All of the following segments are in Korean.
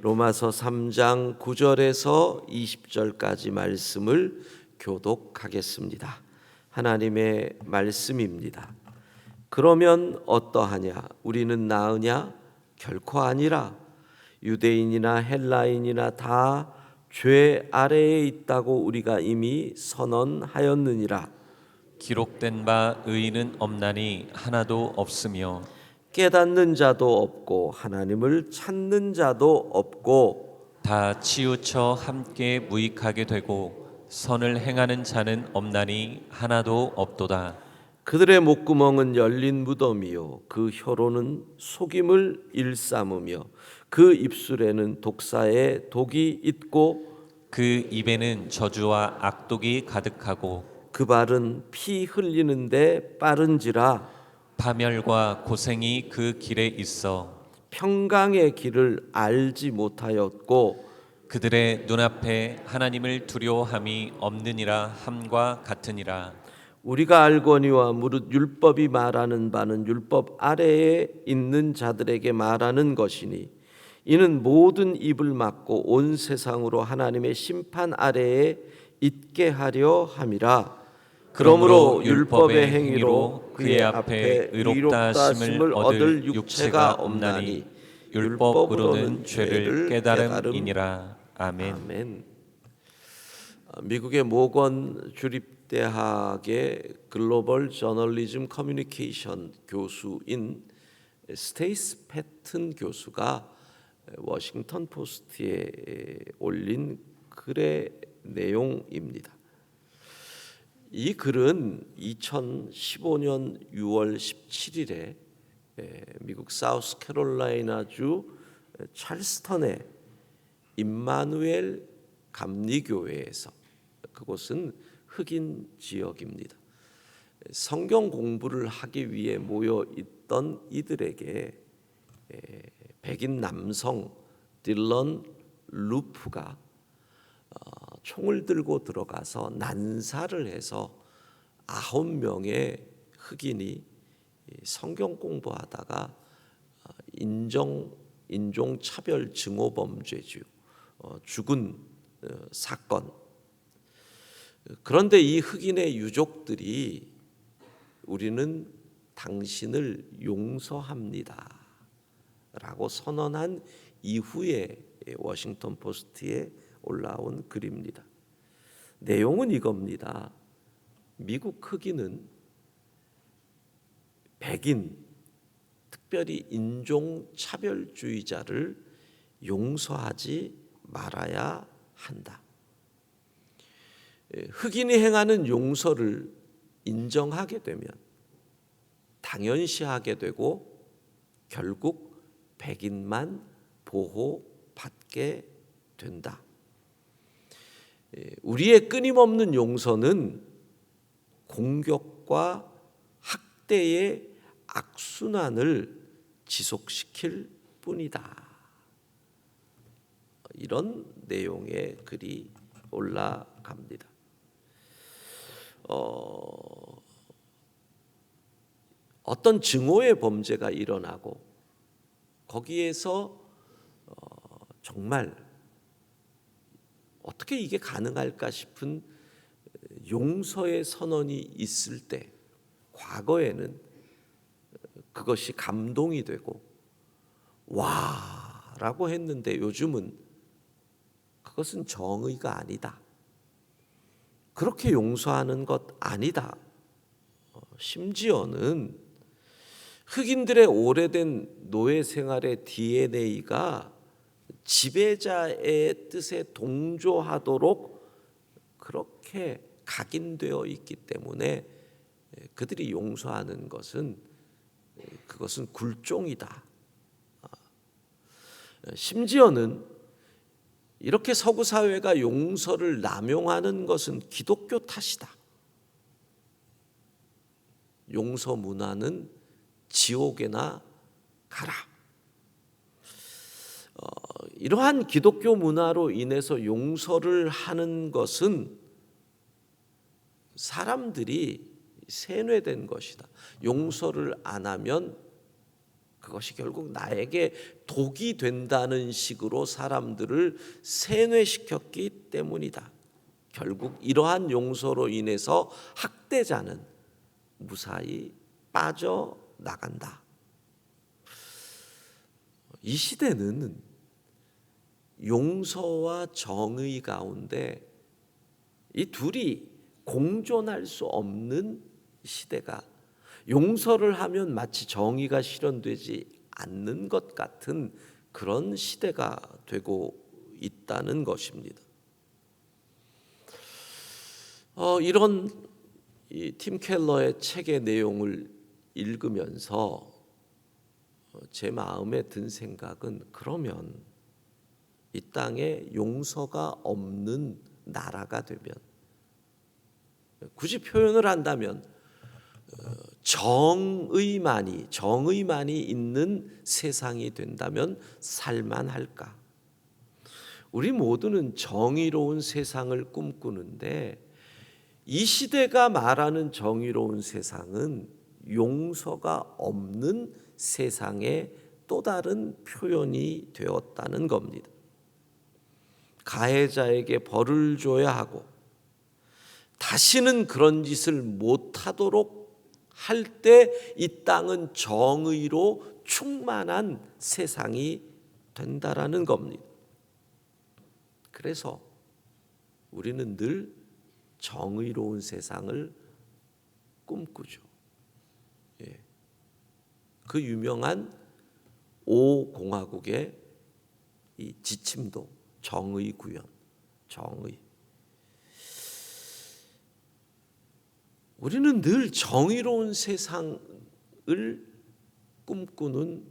로마서 3장 9절에서 20절까지 말씀을 교독하겠습니다. 하나님의 말씀입니다. 그러면 어떠하냐? 우리는 나으냐? 결코 아니라. 유대인이나 헬라인이나 다 죄 아래에 있다고 우리가 이미 선언하였느니라. 기록된 바 의인은 없나니 하나도 없으며 깨닫는 자도 없고 하나님을 찾는 자도 없고 다 치우쳐 함께 무익하게 되고 선을 행하는 자는 없나니 하나도 없도다. 그들의 목구멍은 열린 무덤이요 그 혀로는 속임을 일삼으며 그 입술에는 독사의 독이 있고 그 입에는 저주와 악독이 가득하고 그 발은 피 흘리는데 빠른지라. 파멸과 고생이 그 길에 있어 평강의 길을 알지 못하였고 그들의 눈앞에 하나님을 두려워함이 없느니라 함과 같으니라. 우리가 알거니와 무릇 율법이 말하는 바는 율법 아래에 있는 자들에게 말하는 것이니 이는 모든 입을 막고 온 세상으로 하나님의 심판 아래에 있게 하려 함이라. 그러므로 율법의 행위로 그의 앞에 의롭다 하심을 얻을 육체가 없나니 율법으로는 죄를 깨달음이니라. 아멘. 아멘. 미국의 모건 주립대학의 글로벌 저널리즘 커뮤니케이션 교수인 스테이스 패튼 교수가 워싱턴 포스트에 올린 글의 내용입니다. 이 글은 2015년 6월 17일에 미국 사우스캐롤라이나주 찰스턴의 임마누엘 감리교회에서, 그곳은 흑인 지역입니다, 성경 공부를 하기 위해 모여 있던 이들에게 백인 남성 딜런 루프가 총을 들고 들어가서 난사를 해서 9명의 흑인이 성경 공부하다가 인종차별 증오범죄주 죽은 사건. 그런데 이 흑인의 유족들이 우리는 당신을 용서합니다 라고 선언한 이후에 워싱턴 포스트에 올라온 글입니다. 내용은 이겁니다. 미국 흑인은 백인, 특별히 인종차별주의자를 용서하지 말아야 한다. 흑인이 행하는 용서를 인정하게 되면 당연시하게 되고 결국 백인만 보호받게 된다. 우리의 끊임없는 용서는 공격과 학대의 악순환을 지속시킬 뿐이다. 이런 내용의 글이 올라갑니다. 어떤 증오의 범죄가 일어나고 거기에서 정말 어떻게 이게 가능할까 싶은 용서의 선언이 있을 때 과거에는 그것이 감동이 되고 와 라고 했는데 요즘은 그것은 정의가 아니다. 그렇게 용서하는 것 아니다. 심지어는 흑인들의 오래된 노예 생활의 DNA가 지배자의 뜻에 동조하도록 그렇게 각인되어 있기 때문에 그들이 용서하는 것은 그것은 굴종이다. 심지어는 이렇게 서구 사회가 용서를 남용하는 것은 기독교 탓이다. 용서 문화는 지옥에나 가라. 이러한 기독교 문화로 인해서 용서를 하는 것은 사람들이 세뇌된 것이다. 용서를 안 하면 그것이 결국 나에게 독이 된다는 식으로 사람들을 세뇌시켰기 때문이다. 결국 이러한 용서로 인해서 학대자는 무사히 빠져나간다. 이 시대는 용서와 정의 가운데 이 둘이 공존할 수 없는 시대가, 용서를 하면 마치 정의가 실현되지 않는 것 같은 그런 시대가 되고 있다는 것입니다. 이런 팀 켈러의 책의 내용을 읽으면서 제 마음에 든 생각은, 그러면 이 땅에 용서가 없는 나라가 되면, 굳이 표현을 한다면 정의만이 있는 세상이 된다면 살만할까? 우리 모두는 정의로운 세상을 꿈꾸는데, 이 시대가 말하는 정의로운 세상은 용서가 없는 세상의 또 다른 표현이 되었다는 겁니다. 가해자에게 벌을 줘야 하고 다시는 그런 짓을 못하도록 할 때 이 땅은 정의로 충만한 세상이 된다라는 겁니다. 그래서 우리는 늘 정의로운 세상을 꿈꾸죠. 그 유명한 5공화국의 이 지침도 정의 구현, 정의. 우리는 늘 정의로운 세상을 꿈꾸는,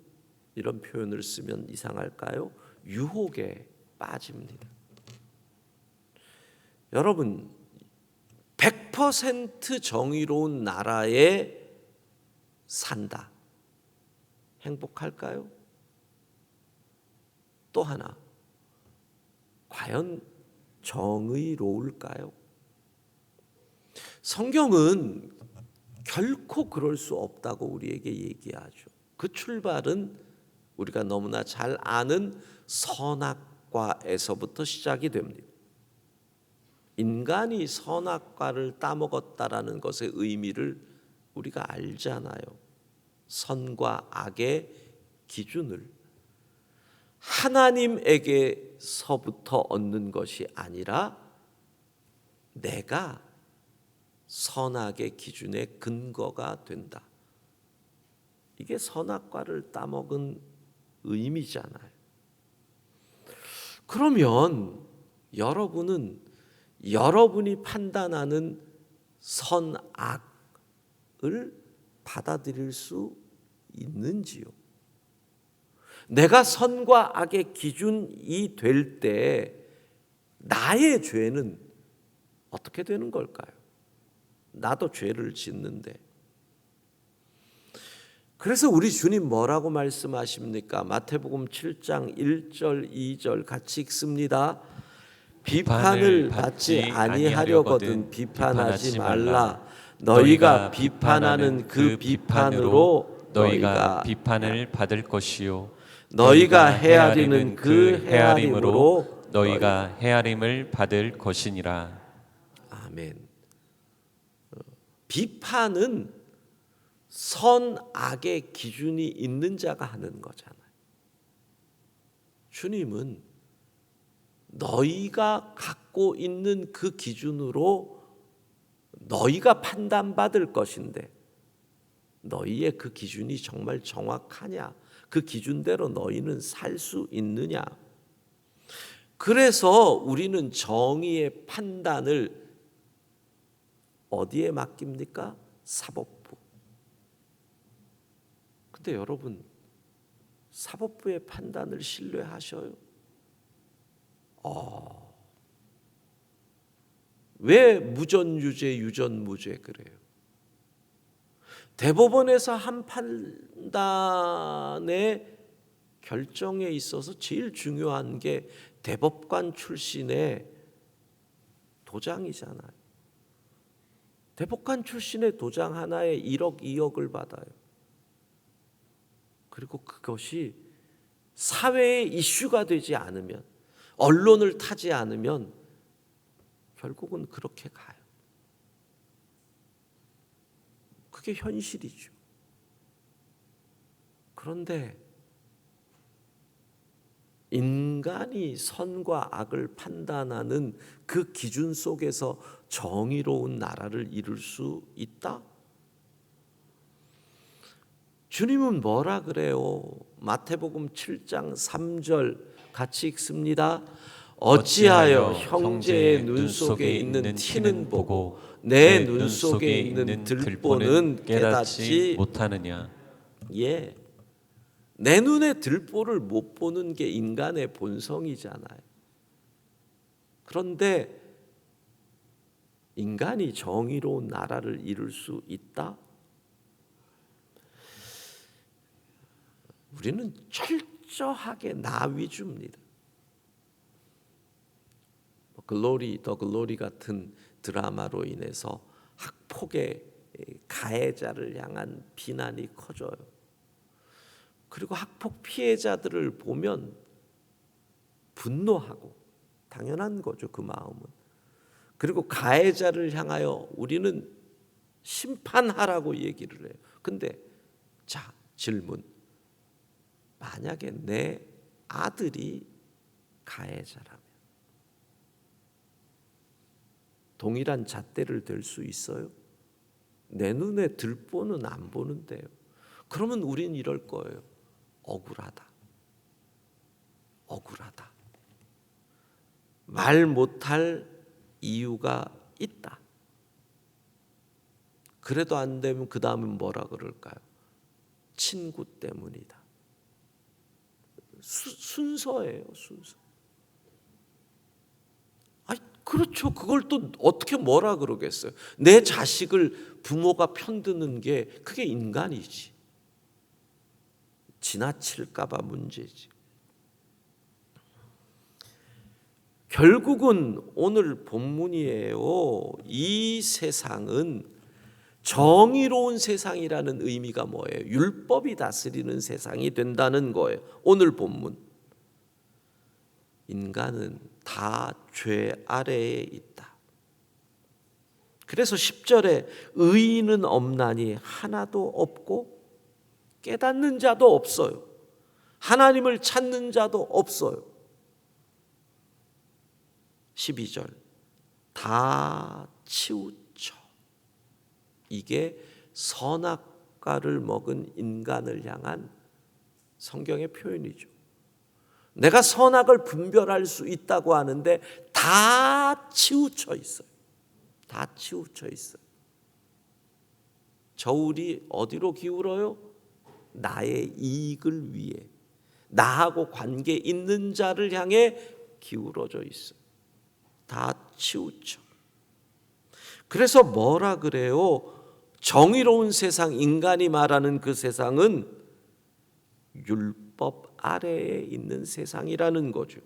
이런 표현을 쓰면 이상할까요? 유혹에 빠집니다. 여러분, 100% 정의로운 나라에 산다. 행복할까요? 또 하나, 과연 정의로울까요? 성경은 결코 그럴 수 없다고 우리에게 얘기하죠. 그 출발은 우리가 너무나 잘 아는 선악과에서부터 시작이 됩니다. 인간이 선악과를 따먹었다라는 것의 의미를 우리가 알잖아요. 선과 악의 기준을 하나님에게서부터 얻는 것이 아니라 내가 선악의 기준의 근거가 된다. 이게 선악과를 따먹은 의미잖아요. 그러면 여러분은 여러분이 판단하는 선악을 받아들일 수 있는지요? 내가 선과 악의 기준이 될 때 나의 죄는 어떻게 되는 걸까요? 나도 죄를 짓는데. 그래서 우리 주님 뭐라고 말씀하십니까? 마태복음 7장 1절 2절 같이 읽습니다. 비판을 받지 아니하려거든 비판하지 말라. 너희가 비판하는 그 비판으로 너희가 비판을 받을 것이요 너희가 헤아리는 그 헤아림으로 너희가 헤아림을 받을 것이니라. 아멘. 비판은 선악의 기준이 있는 자가 하는 거잖아요. 주님은 너희가 갖고 있는 그 기준으로 너희가 판단받을 것인데 너희의 그 기준이 정말 정확하냐? 그 기준대로 너희는 살 수 있느냐? 그래서 우리는 정의의 판단을 어디에 맡깁니까? 사법부. 근데 여러분, 사법부의 판단을 신뢰하셔요? 왜 무전유죄, 유전무죄 그래요? 대법원에서 한 판단의 결정에 있어서 제일 중요한 게 대법관 출신의 도장이잖아요. 대법관 출신의 도장 하나에 1억, 2억을 받아요. 그리고 그것이 사회의 이슈가 되지 않으면, 언론을 타지 않으면 결국은 그렇게 가요. 그게 현실이죠. 그런데 인간이 선과 악을 판단하는 그 기준 속에서 정의로운 나라를 이룰 수 있다? 주님은 뭐라 그래요? 마태복음 7장 3절 같이 읽습니다. 어찌하여 형제의 눈 속에 있는 티는 보고 내 눈 속에 있는 들보는 깨닫지 못하느냐. 예, 내 눈에 들보를 못 보는 게 인간의 본성이잖아요. 그런데 인간이 정의로운 나라를 이룰 수 있다? 우리는 철저하게 나 위주입니다. 글로리 더 글로리 같은 드라마로 인해서 학폭의 가해자를 향한 비난이 커져요. 그리고 학폭 피해자들을 보면 분노하고, 당연한 거죠, 그 마음은. 그리고 가해자를 향하여 우리는 심판하라고 얘기를 해요. 근데 자, 질문. 만약에 내 아들이 가해자라면 동일한 잣대를 댈 수 있어요? 내 눈에 들보는 안 보는데요. 그러면 우린 이럴 거예요. 억울하다. 억울하다. 말 못할 이유가 있다. 그래도 안 되면 그 다음은 뭐라 그럴까요? 친구 때문이다. 순서예요, 순서. 그렇죠. 그걸 또 어떻게 뭐라 그러겠어요? 내 자식을 부모가 편드는 게 그게 인간이지. 지나칠까봐 문제지. 결국은 오늘 본문이에요. 이 세상은 정의로운 세상이라는 의미가 뭐예요? 율법이 다스리는 세상이 된다는 거예요. 오늘 본문. 인간은 다 죄 아래에 있다. 그래서 10절에 의인은 없나니 하나도 없고 깨닫는 자도 없어요. 하나님을 찾는 자도 없어요. 12절 다 치우쳐. 이게 선악과를 먹은 인간을 향한 성경의 표현이죠. 내가 선악을 분별할 수 있다고 하는데 다 치우쳐 있어요. 다 치우쳐 있어요. 저울이 어디로 기울어요? 나의 이익을 위해, 나하고 관계 있는 자를 향해 기울어져 있어요. 다 치우쳐. 그래서 뭐라 그래요? 정의로운 세상, 인간이 말하는 그 세상은 율법 아래에 있는 세상이라는 거죠.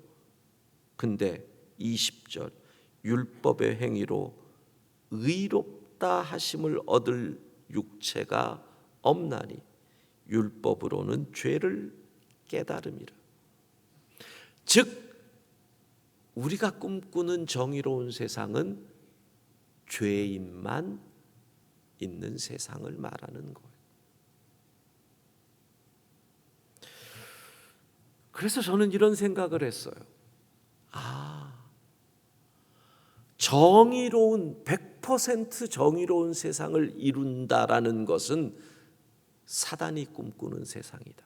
근데 20절 율법의 행위로 의롭다 하심을 얻을 육체가 없나니 율법으로는 죄를 깨달음이라. 즉 우리가 꿈꾸는 정의로운 세상은 죄인만 있는 세상을 말하는 거예요. 그래서 저는 이런 생각을 했어요. 정의로운 100% 정의로운 세상을 이룬다라는 것은 사단이 꿈꾸는 세상이다.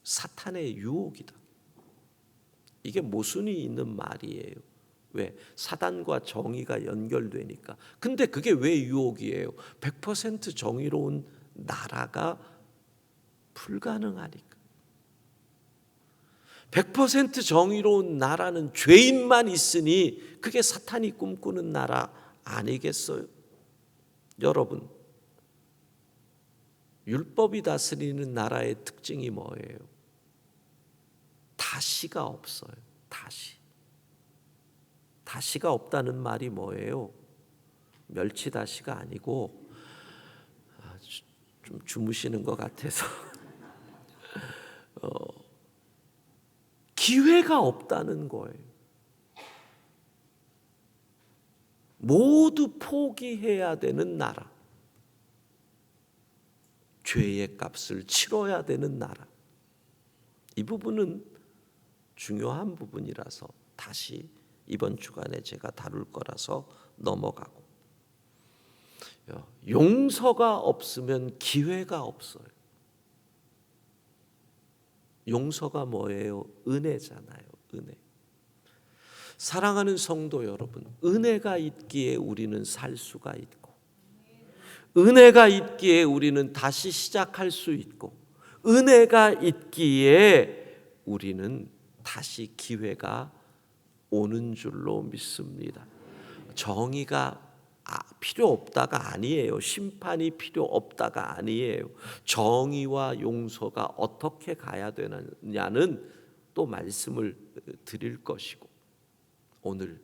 사탄의 유혹이다. 이게 모순이 있는 말이에요. 왜? 사단과 정의가 연결되니까. 근데 그게 왜 유혹이에요? 100% 정의로운 나라가 불가능하니까. 100% 정의로운 나라는 죄인만 있으니 그게 사탄이 꿈꾸는 나라 아니겠어요? 여러분, 율법이 다스리는 나라의 특징이 뭐예요? 다시가 없어요. 다시가 없다는 말이 뭐예요? 멸치다시가 아니고 좀 주무시는 것 같아서 기회가 없다는 거예요. 모두 포기해야 되는 나라, 죄의 값을 치러야 되는 나라. 이 부분은 중요한 부분이라서 다시 이번 주간에 제가 다룰 거라서 넘어가고, 용서가 없으면 기회가 없어요. 용서가 뭐예요? 은혜잖아요. 은혜. 사랑하는 성도 여러분, 은혜가 있기에 우리는 살 수가 있고, 은혜가 있기에 우리는 다시 시작할 수 있고, 은혜가 있기에 우리는 다시 기회가 오는 줄로 믿습니다. 정의가 필요 없다가 아니에요. 심판이 필요 없다가 아니에요. 정의와 용서가 어떻게 가야 되느냐는 또 말씀을 드릴 것이고, 오늘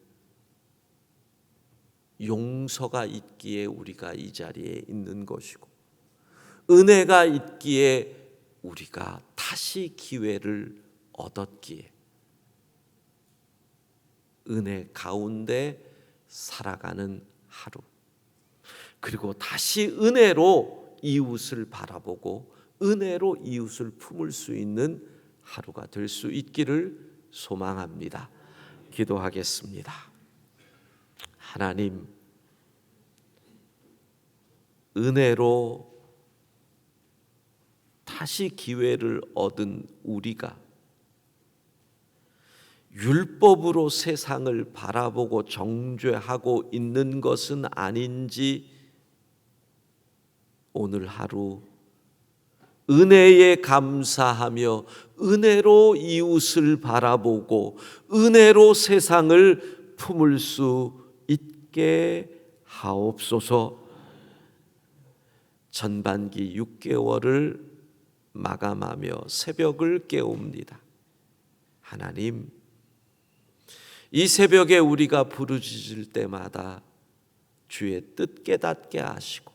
용서가 있기에 우리가 이 자리에 있는 것이고, 은혜가 있기에 우리가 다시 기회를 얻었기에 은혜 가운데 살아가는 하루, 그리고 다시 은혜로 이웃을 바라보고 은혜로 이웃을 품을 수 있는 하루가 될 수 있기를 소망합니다. 기도하겠습니다. 하나님, 은혜로 다시 기회를 얻은 우리가 율법으로 세상을 바라보고 정죄하고 있는 것은 아닌지 오늘 하루 은혜에 감사하며 은혜로 이웃을 바라보고 은혜로 세상을 품을 수 있게 하옵소서. 전반기 6개월을 마감하며 새벽을 깨웁니다. 하나님, 이 새벽에 우리가 부르짖을 때마다 주의 뜻 깨닫게 하시고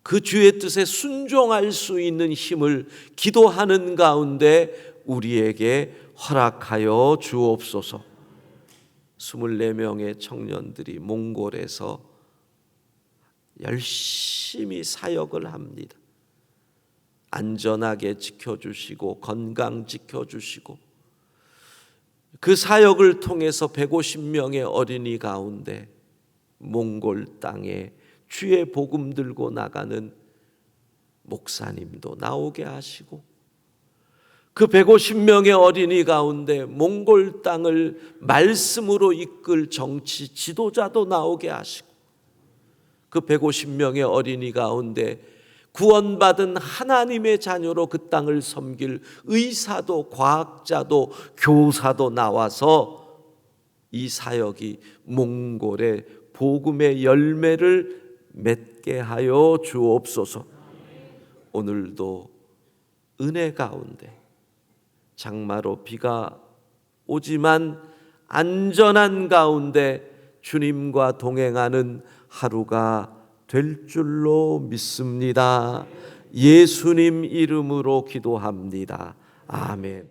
그 주의 뜻에 순종할 수 있는 힘을 기도하는 가운데 우리에게 허락하여 주옵소서. 24명의 청년들이 몽골에서 열심히 사역을 합니다. 안전하게 지켜주시고 건강 지켜주시고 그 사역을 통해서 150명의 어린이 가운데 몽골 땅에 주의 복음 들고 나가는 목사님도 나오게 하시고 그 150명의 어린이 가운데 몽골 땅을 말씀으로 이끌 정치 지도자도 나오게 하시고 그 150명의 어린이 가운데 구원받은 하나님의 자녀로 그 땅을 섬길 의사도 과학자도 교사도 나와서 이 사역이 몽골의 복음의 열매를 맺게 하여 주옵소서. 오늘도 은혜 가운데 장마로 비가 오지만 안전한 가운데 주님과 동행하는 하루가 될 줄로 믿습니다. 예수님 이름으로 기도합니다. 아멘.